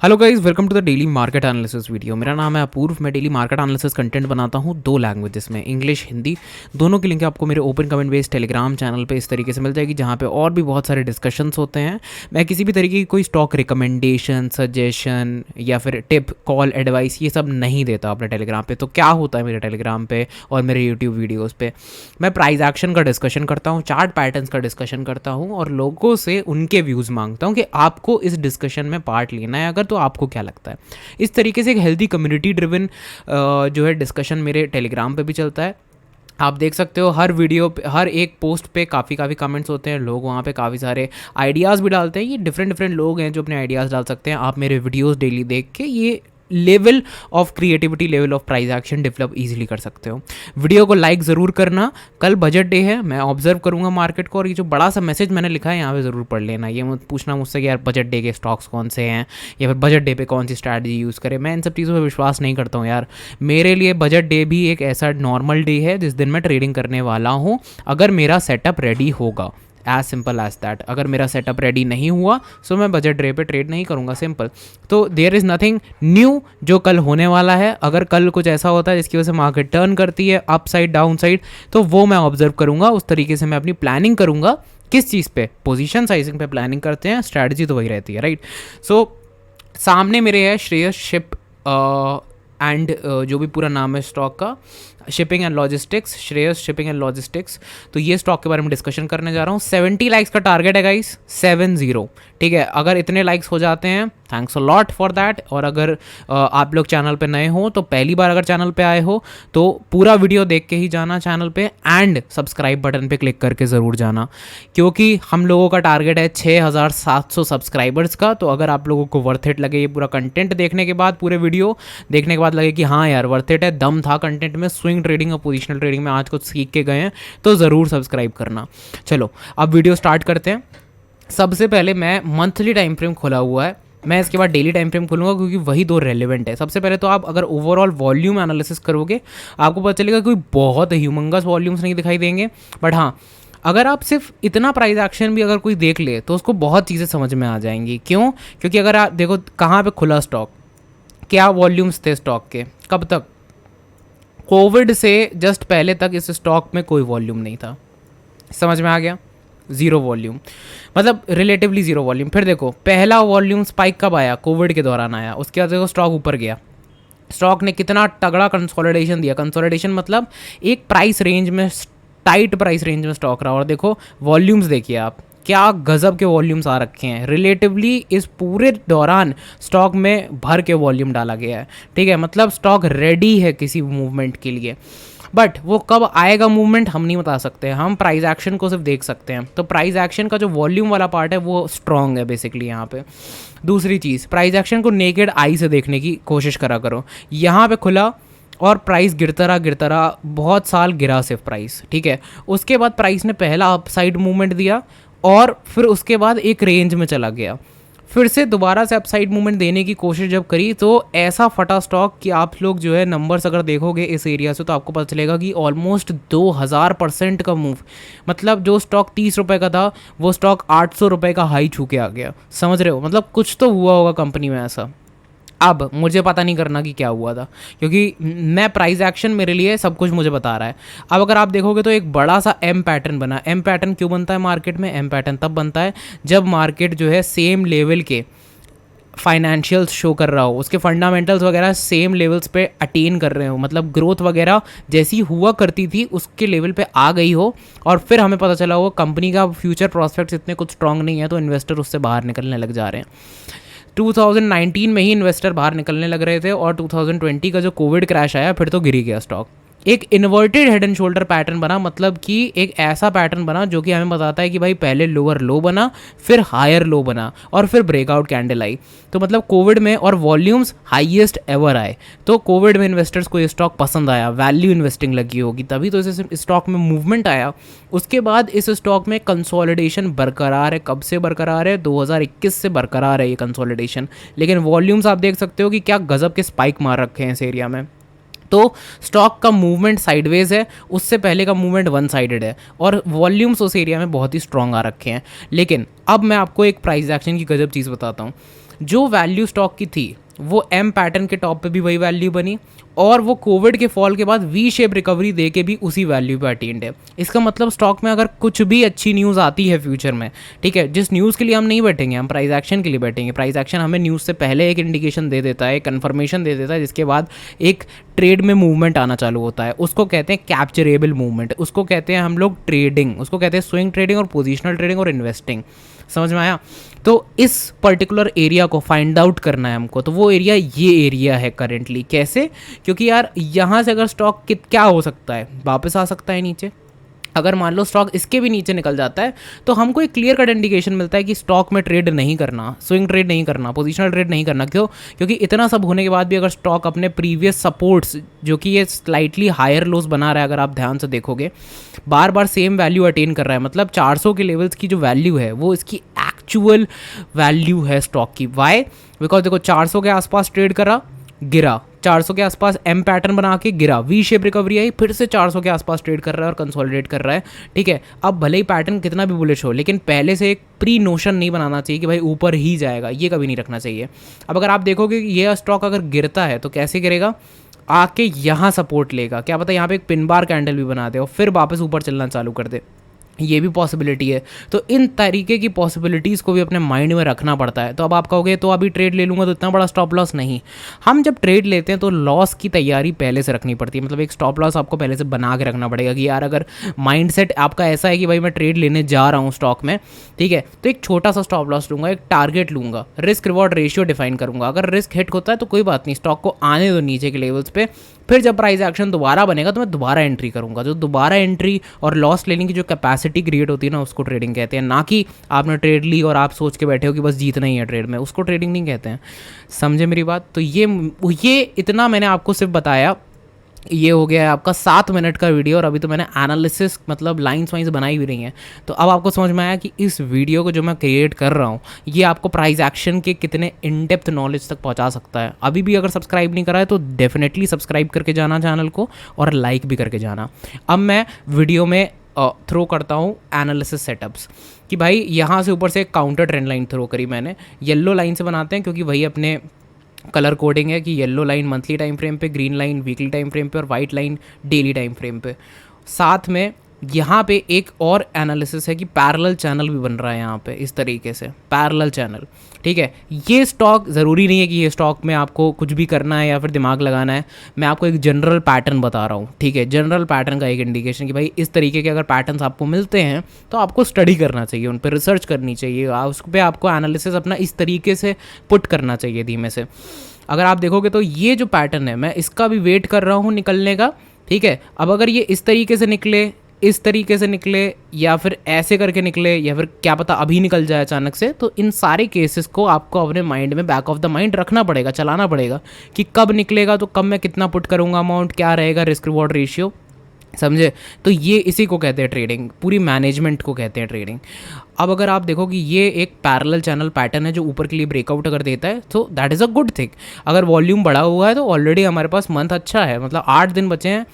Hello guys, welcome to the daily market analysis video. मेरा नाम है अपूर्व। मैं डेली मार्केट एनालिसिस कंटेंट बनाता हूँ दो लैंग्वेजेस में, इंग्लिश हिंदी। दोनों की लिंक आपको मेरे open comment based Telegram channel पे इस तरीके से मिल जाएगी, जहाँ पे और भी बहुत सारे डिस्कशंस होते हैं। मैं किसी भी तरीके की कोई स्टॉक रिकमेंडेशन, सजेशन या फिर टिप, कॉल, एडवाइस ये सब नहीं देता अपने टेलीग्राम पे। तो क्या होता है मेरे टेलीग्राम पे और मेरे यूट्यूब वीडियोज़ पे, मैं प्राइस एक्शन का डिस्कशन करता हूँ, चार्ट पैटर्न्स का डिस्कशन करता हूँ और लोगों से उनके व्यूज़ मांगता हूँ कि आपको इस डिस्कशन में पार्ट लेना है अगर, तो आपको क्या लगता है। इस तरीके से एक हेल्दी कम्युनिटी ड्रिवन जो है डिस्कशन मेरे टेलीग्राम पे भी चलता है। आप देख सकते हो हर वीडियो पे, हर एक पोस्ट पे काफ़ी कमेंट्स होते हैं। लोग वहाँ पे काफ़ी सारे आइडियाज़ भी डालते हैं। ये डिफरेंट लोग हैं जो अपने आइडियाज़ डाल सकते हैं। आप मेरे वीडियोस डेली देख के ये level of creativity, level of price action develop easily कर सकते हो। वीडियो को लाइक ज़रूर करना। कल बजट डे है, मैं ऑब्जर्व करूंगा मार्केट को, और ये जो बड़ा सा मैसेज मैंने लिखा है यहाँ पे ज़रूर पढ़ लेना। ये मत पूछना मुझसे कि यार बजट डे के स्टॉक्स कौन से हैं या फिर बजट डे पे कौन सी स्ट्रैटेजी यूज़ करें। मैं इन सब चीज़ों पर विश्वास नहीं करता हूँ यार। मेरे लिए बजट डे भी एक ऐसा नॉर्मल डे है जिस दिन मैं ट्रेडिंग करने वाला हूँ, अगर मेरा सेटअप रेडी होगा। As simple as that. अगर मेरा सेटअप रेडी नहीं हुआ सो मैं बजट डे पे ट्रेड नहीं करूँगा, सिंपल। तो देयर इज़ नथिंग न्यू जो कल होने वाला है। अगर कल कुछ ऐसा होता है जिसकी वजह से मार्केट टर्न करती है अप साइड डाउन साइड, तो वो मैं ऑब्जर्व करूँगा। उस तरीके से मैं अपनी प्लानिंग करूँगा। किस चीज़ पे? पोजीशन साइजिंग पे प्लानिंग करते हैं, स्ट्रैटेजी तो वही रहती है, राइट। सो सामने मेरे है श्रेयस शिप एंड जो भी पूरा नाम है स्टॉक का, shipping and logistics, Shreyas shipping and logistics. तो ये स्टॉक के बारे में डिस्कशन करने जा रहा हूँ। 70 लाइक्स का टारगेट है गाइस, 70, ठीक है। अगर इतने लाइक्स हो जाते हैं, thanks a lot for that. और अगर आप लोग चैनल पे नए हो, तो पहली बार अगर चैनल पे आए हो तो पूरा वीडियो देख के ही जाना चैनल पे, एंड सब्सक्राइब बटन पे क्लिक करके ज़रूर जाना, क्योंकि हम लोगों का टारगेट है 6700 सब्सक्राइबर्स का। तो अगर आप लोगों को वर्थ इट लगे ये पूरा कंटेंट देखने के बाद, पूरे वीडियो देखने के बाद लगे कि हाँ यार वर्थ इट है, दम था कंटेंट में, स्विंग ट्रेडिंग और पोजिशनल ट्रेडिंग में आज कुछ सीख के गए हैं, तो ज़रूर सब्सक्राइब करना। चलो अब वीडियो स्टार्ट करते हैं। सबसे पहले मैं मंथली टाइम फ्रेम खोला हुआ है, मैं इसके बाद डेली टाइम फ्रेम खोलूँगा क्योंकि वही दो रेलेवेंट है। सबसे पहले तो आप अगर ओवरऑल वॉल्यूम एनालिसिस करोगे आपको पता चलेगा कोई बहुत ह्यूमंगस वॉल्यूम्स नहीं दिखाई देंगे, बट हाँ अगर आप सिर्फ इतना प्राइस एक्शन भी अगर कोई देख ले तो उसको बहुत चीज़ें समझ में आ जाएंगी। क्यों? क्योंकि अगर आप देखो कहाँ पे खुला स्टॉक, क्या वॉल्यूम्स थे स्टॉक के, कब तक? कोविड से जस्ट पहले तक इस स्टॉक में कोई वॉल्यूम नहीं था। समझ में आ गया? ज़ीरो वॉल्यूम, मतलब रिलेटिवली ज़ीरो वॉल्यूम। फिर देखो पहला वॉल्यूम स्पाइक कब आया? कोविड के दौरान आया। उसके बाद देखो स्टॉक ऊपर गया। स्टॉक ने कितना तगड़ा कंसोलिडेशन दिया। कंसोलिडेशन मतलब एक प्राइस रेंज में, टाइट प्राइस रेंज में स्टॉक रहा। और देखो वॉल्यूम्स देखिए आप, क्या गजब के वॉल्यूम्स आ रखे हैं। रिलेटिवली इस पूरे दौरान स्टॉक में भर के वॉल्यूम डाला गया है, ठीक है। मतलब स्टॉक रेडी है किसी मूवमेंट के लिए, बट वो कब आएगा मूवमेंट हम नहीं बता सकते। हम प्राइस एक्शन को सिर्फ देख सकते हैं। तो प्राइस एक्शन का जो वॉल्यूम वाला पार्ट है वो स्ट्रॉन्ग है बेसिकली यहाँ पे। दूसरी चीज़, प्राइस एक्शन को नेकेड आई से देखने की कोशिश करा करो। यहाँ पे खुला और प्राइस गिरता रहा, बहुत साल गिरा सिर्फ प्राइस, ठीक है। उसके बाद प्राइस ने पहला अपसाइड मूवमेंट दिया और फिर उसके बाद एक रेंज में चला गया, फिर से दोबारा से अपसाइड मूवमेंट देने की कोशिश जब करी तो ऐसा फटा स्टॉक कि आप लोग जो है नंबर्स अगर देखोगे इस एरिया से तो आपको पता चलेगा कि ऑलमोस्ट 2000% का मूव। मतलब जो स्टॉक 30 रुपये का था वो स्टॉक 800 रुपये का हाई छू के आ गया। समझ रहे हो? मतलब कुछ तो हुआ होगा कंपनी में ऐसा। अब मुझे पता नहीं करना कि क्या हुआ था, क्योंकि मैं प्राइस एक्शन मेरे लिए सब कुछ मुझे बता रहा है। अब अगर आप देखोगे तो एक बड़ा सा एम पैटर्न बना। एम पैटर्न क्यों बनता है मार्केट में? एम पैटर्न तब बनता है जब मार्केट जो है सेम लेवल के फाइनेंशियल्स शो कर रहा हो, उसके फंडामेंटल्स वगैरह सेम लेवल्स पे अटेन कर रहे हो, मतलब ग्रोथ वगैरह जैसी हुआ करती थी उसके लेवल पे आ गई हो, और फिर हमें पता चला हो कंपनी का फ्यूचर प्रॉस्पेक्ट्स इतने कुछ स्ट्रांग नहीं है, तो इन्वेस्टर उससे बाहर निकलने लग जा रहे हैं। 2019 में ही इन्वेस्टर बाहर निकलने लग रहे थे, और 2020 का जो कोविड क्रैश आया फिर तो गिर ही गया स्टॉक। एक inverted head and shoulder pattern बना, मतलब कि एक ऐसा पैटर्न बना जो कि हमें बताता है कि भाई पहले लोअर लो बना, फिर हायर लो बना, और फिर ब्रेकआउट कैंडल आई। तो मतलब कोविड में और वॉल्यूम्स हाईएस्ट एवर आए। तो कोविड में इन्वेस्टर्स को ये स्टॉक पसंद आया, वैल्यू इन्वेस्टिंग लगी होगी, तभी तो इस स्टॉक में मूवमेंट आया। उसके बाद इस स्टॉक में कंसोलिडेशन बरकरार है। कब से बरकरार है? 2021 से बरकरार है ये कंसोलिडेशन। लेकिन वॉल्यूम्स आप देख सकते हो कि क्या गजब के स्पाइक मार रखे हैं इस एरिया में। तो स्टॉक का मूवमेंट साइडवेज है, उससे पहले का मूवमेंट वन साइडेड है, और वॉल्यूम्स उस एरिया में बहुत ही स्ट्रॉन्ग आ रखे हैं। लेकिन अब मैं आपको एक प्राइस एक्शन की गजब चीज़ बताता हूँ। जो वैल्यू स्टॉक की थी वो एम पैटर्न के टॉप पे भी वही वैल्यू बनी, और वो कोविड के फॉल के बाद वी शेप रिकवरी दे के भी उसी वैल्यू पे अटेंड है। इसका मतलब स्टॉक में अगर कुछ भी अच्छी न्यूज़ आती है फ्यूचर में, ठीक है, जिस न्यूज़ के लिए हम नहीं बैठेंगे, हम प्राइस एक्शन के लिए बैठेंगे। प्राइस एक्शन हमें न्यूज़ से पहले एक इंडिकेशन दे देता है, कन्फर्मेशन दे देता है, जिसके बाद एक ट्रेड में मूवमेंट आना चालू होता है। उसको कहते हैं कैप्चरेबल मूवमेंट, उसको कहते हैं हम लोग ट्रेडिंग, उसको कहते हैं स्विंग ट्रेडिंग और पोजिशनल ट्रेडिंग और इन्वेस्टिंग। समझ में आया? तो इस पर्टिकुलर एरिया को फाइंड आउट करना है हमको, तो वो एरिया ये एरिया है करेंटली। कैसे? क्योंकि यार यहाँ से अगर स्टॉक क्या हो सकता है, वापस आ सकता है नीचे। अगर मान लो स्टॉक इसके भी नीचे निकल जाता है तो हमको एक क्लियर कट इंडिकेशन मिलता है कि स्टॉक में ट्रेड नहीं करना, स्विंग ट्रेड नहीं करना, पोजिशनल ट्रेड नहीं करना। क्यों? क्योंकि इतना सब होने के बाद भी अगर स्टॉक अपने प्रीवियस सपोर्ट्स, जो कि ये स्लाइटली हायर लोस बना रहा है, अगर आप ध्यान से देखोगे बार बार सेम वैल्यू अटेन कर रहा है, मतलब 400 के लेवल्स की जो वैल्यू है वो इसकी एक्चुअल वैल्यू है स्टॉक की। वाई? बिकॉज देखो 400 के आसपास ट्रेड करा, गिरा, 400 के आसपास एम पैटर्न बना के गिरा, वी शेप रिकवरी आई, फिर से 400 के आसपास ट्रेड कर रहा है और कंसोलिडेट कर रहा है। ठीक है, अब भले ही पैटर्न कितना भी बुलिश हो, लेकिन पहले से एक प्री नोशन नहीं बनाना चाहिए कि भाई ऊपर ही जाएगा, ये कभी नहीं रखना चाहिए। अब अगर आप देखोगे कि ये स्टॉक अगर गिरता है तो कैसे गिरेगा, आके यहाँ सपोर्ट लेगा, क्या पता यहाँ पे एक पिन बार कैंडल भी बना दे और फिर वापस ऊपर चलना चालू कर दे, ये भी पॉसिबिलिटी है। तो इन तरीके की पॉसिबिलिटीज़ को भी अपने माइंड में रखना पड़ता है। तो अब आप कहोगे तो अभी ट्रेड ले लूँगा तो इतना बड़ा स्टॉप लॉस नहीं। हम जब ट्रेड लेते हैं तो लॉस की तैयारी पहले से रखनी पड़ती है, मतलब एक स्टॉप लॉस आपको पहले से बना के रखना पड़ेगा कि यार अगर माइंडसेट आपका ऐसा है कि भाई मैं ट्रेड लेने जा रहा हूँ स्टॉक में, ठीक है, तो एक छोटा सा स्टॉप लॉस लूँगा, एक टारगेट लूँगा, रिस्क रिवॉर्ड रेशियो डिफाइन करूँगा। अगर रिस्क हिट होता है तो कोई बात नहीं, स्टॉक को आने दो नीचे के लेवल्स पे, फिर जब प्राइस एक्शन दोबारा बनेगा तो मैं दोबारा एंट्री करूँगा। जो दोबारा एंट्री और लॉस लेने की जो कैपेसिटी क्रिएट होती है ना, उसको ट्रेडिंग कहते हैं। ना कि आपने ट्रेड ली और आप सोच के बैठे हो कि बस जीतना ही है ट्रेड में, उसको ट्रेडिंग नहीं कहते हैं। समझे मेरी बात? तो ये इतना मैंने आपको सिर्फ बताया। ये हो गया है आपका 7 मिनट का वीडियो, और अभी तो मैंने एनालिसिस मतलब लाइंस वाइंस बनाई भी रही हैं। तो अब आपको समझ में आया कि इस वीडियो को जो मैं क्रिएट कर रहा हूँ ये आपको प्राइस एक्शन के कितने इन डेप्थ नॉलेज तक पहुँचा सकता है। अभी भी अगर सब्सक्राइब नहीं करा है तो डेफिनेटली सब्सक्राइब करके जाना चैनल को, और लाइक भी करके जाना। अब मैं वीडियो में थ्रो करता हूँ एनालिसिस सेटअप्स, कि भाई यहाँ से ऊपर से एक काउंटर ट्रेंड लाइन थ्रो करी मैंने, येलो लाइन से बनाते हैं क्योंकि वही अपने कलर कोडिंग है कि yellow line monthly time frame पे, green line weekly time frame पे और white line daily time frame पे। साथ में यहाँ पे एक और एनालिसिस है कि पैरेलल चैनल भी बन रहा है यहाँ पे, इस तरीके से पैरेलल चैनल। ठीक है, ये स्टॉक ज़रूरी नहीं है कि ये स्टॉक में आपको कुछ भी करना है या फिर दिमाग लगाना है। मैं आपको एक जनरल पैटर्न बता रहा हूँ, ठीक है, जनरल पैटर्न का एक इंडिकेशन कि भाई इस तरीके के अगर पैटर्न्स आपको मिलते हैं तो आपको स्टडी करना चाहिए, उन पर रिसर्च करनी चाहिए, उस पर आपको एनालिसिस अपना इस तरीके से पुट करना चाहिए धीमे से। अगर आप देखोगे तो ये जो पैटर्न है मैं इसका भी वेट कर रहा हूँ निकलने का। ठीक है, अब अगर ये इस तरीके से निकले, इस तरीके से निकले, या फिर ऐसे करके निकले, या फिर क्या पता अभी निकल जाए अचानक से, तो इन सारे केसेस को आपको अपने माइंड में बैक ऑफ द माइंड रखना पड़ेगा, चलाना पड़ेगा कि कब निकलेगा तो कब मैं कितना पुट करूँगा, अमाउंट क्या रहेगा, रिस्क रिवॉर्ड रेशियो। समझे? तो ये इसी को कहते हैं ट्रेडिंग, पूरी मैनेजमेंट को कहते हैं ट्रेडिंग। अब अगर आप देखो कि ये एक पैरेलल चैनल पैटर्न है जो ऊपर के लिए ब्रेकआउट अगर देता है तो that is a good thing. अगर वॉल्यूम बढ़ा हुआ है तो ऑलरेडी हमारे पास मंथ अच्छा है, मतलब 8 दिन बचे हैं।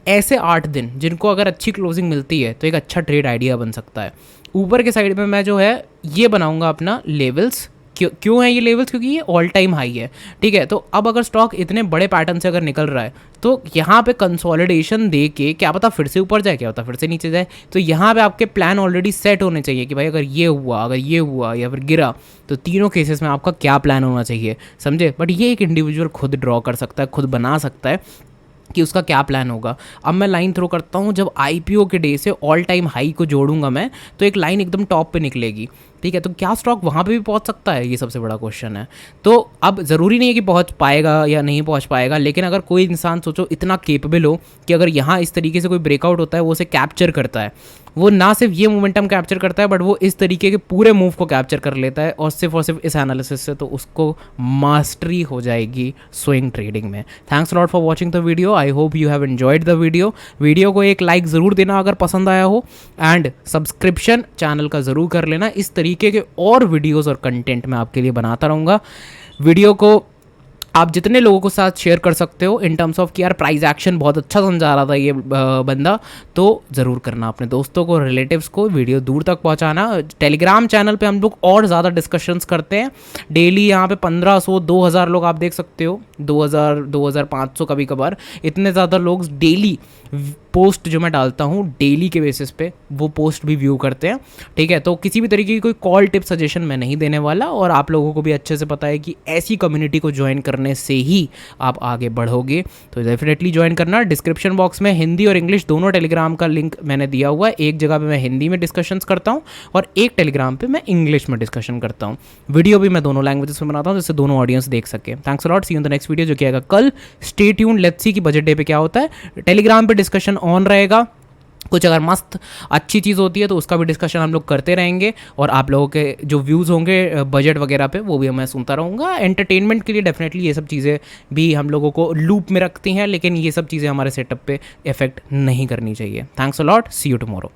ऐसे 8 दिन जिनको अगर अच्छी क्लोजिंग मिलती है तो एक अच्छा ट्रेड आइडिया बन सकता है। ऊपर के साइड में मैं जो है ये बनाऊंगा अपना लेवल्स। क्यों है ये लेवल्स? क्योंकि ये ऑल टाइम हाई है। ठीक है, तो अब अगर स्टॉक इतने बड़े पैटर्न से अगर निकल रहा है तो यहाँ पे कंसोलिडेशन दे के क्या पता फिर से ऊपर जाए, क्या पता फिर से नीचे जाए। तो यहाँ पे आपके प्लान ऑलरेडी सेट होने चाहिए कि भाई अगर ये हुआ, अगर ये हुआ या फिर गिरा, तो तीनों केसेस में आपका क्या प्लान होना चाहिए। समझे? बट ये एक इंडिविजुअल खुद ड्रॉ कर सकता है, खुद बना सकता है कि उसका क्या प्लान होगा। अब मैं लाइन थ्रो करता हूँ, जब आईपीओ के डे से ऑल टाइम हाई को जोड़ूंगा मैं तो एक लाइन एकदम टॉप पे निकलेगी। ठीक है, तो क्या स्टॉक वहाँ पे भी पहुँच सकता है? ये सबसे बड़ा क्वेश्चन है। तो अब ज़रूरी नहीं है कि पहुँच पाएगा या नहीं पहुँच पाएगा, लेकिन अगर कोई इंसान सोचो इतना केपेबल हो कि अगर यहाँ इस तरीके से कोई ब्रेकआउट होता है वो उसे कैप्चर करता है, वो ना सिर्फ ये मोमेंटम कैप्चर करता है बट वो इस तरीके के पूरे मूव को कैप्चर कर लेता है, और सिर्फ इस एनालिसिस से, तो उसको मास्टरी हो जाएगी स्विंग ट्रेडिंग में। Thanks lot for watching the video. I hope you have enjoyed the video को एक लाइक ज़रूर देना अगर पसंद आया हो, एंड सब्सक्रिप्शन चैनल का ज़रूर कर लेना। इस तरीके के और वीडियोज़ और कंटेंट मैं आपके लिए बनाता रहूँगा। वीडियो को आप जितने लोगों के साथ शेयर कर सकते हो इन टर्म्स ऑफ कि यार प्राइस एक्शन बहुत अच्छा समझा रहा था ये बंदा, तो ज़रूर करना। अपने दोस्तों को, रिलेटिव्स को वीडियो दूर तक पहुंचाना। टेलीग्राम चैनल पे हम लोग और ज़्यादा डिस्कशंस करते हैं डेली। यहाँ पे 1500 2000 लोग आप देख सकते हो, 2000 2500 कभी कभार, इतने ज़्यादा लोग डेली पोस्ट जो मैं डालता हूँ डेली के बेसिस पे वो पोस्ट भी व्यू करते हैं। ठीक है, तो किसी भी तरीके की कोई कॉल टिप सजेशन मैं नहीं देने वाला, और आप लोगों को भी अच्छे से पता है कि ऐसी कम्युनिटी को ज्वाइन करने से ही आप आगे बढ़ोगे। तो डेफिनेटली ज्वाइन करना। डिस्क्रिप्शन बॉक्स में हिंदी और इंग्लिश दोनों टेलीग्राम का लिंक मैंने दिया हुआ है। एक जगह पे मैं हिंदी में डिस्कशंस करता हूँ और एक टेलीग्राम पे मैं इंग्लिश में डिस्कशन करता हूँ। वीडियो भी मैं दोनों लैंग्वेजेस में बनाता हूँ जिससे दोनों ऑडियंस देख सके। Thanks a lot, see you in the next video जो कि आएगा कल। स्टे ट्यून, लेट्स सी कि बजट डे पे क्या होता है। टेलीग्राम पे डिस्कशन ऑन रहेगा, कुछ अगर मस्त अच्छी चीज़ होती है तो उसका भी डिस्कशन हम लोग करते रहेंगे, और आप लोगों के जो व्यूज़ होंगे बजट वगैरह पे वो भी मैं सुनता रहूँगा। एंटरटेनमेंट के लिए डेफिनेटली ये सब चीज़ें भी हम लोगों को लूप में रखती हैं, लेकिन ये सब चीज़ें हमारे सेटअप पे इफेक्ट नहीं करनी चाहिए। Thanks a lot, see you tomorrow.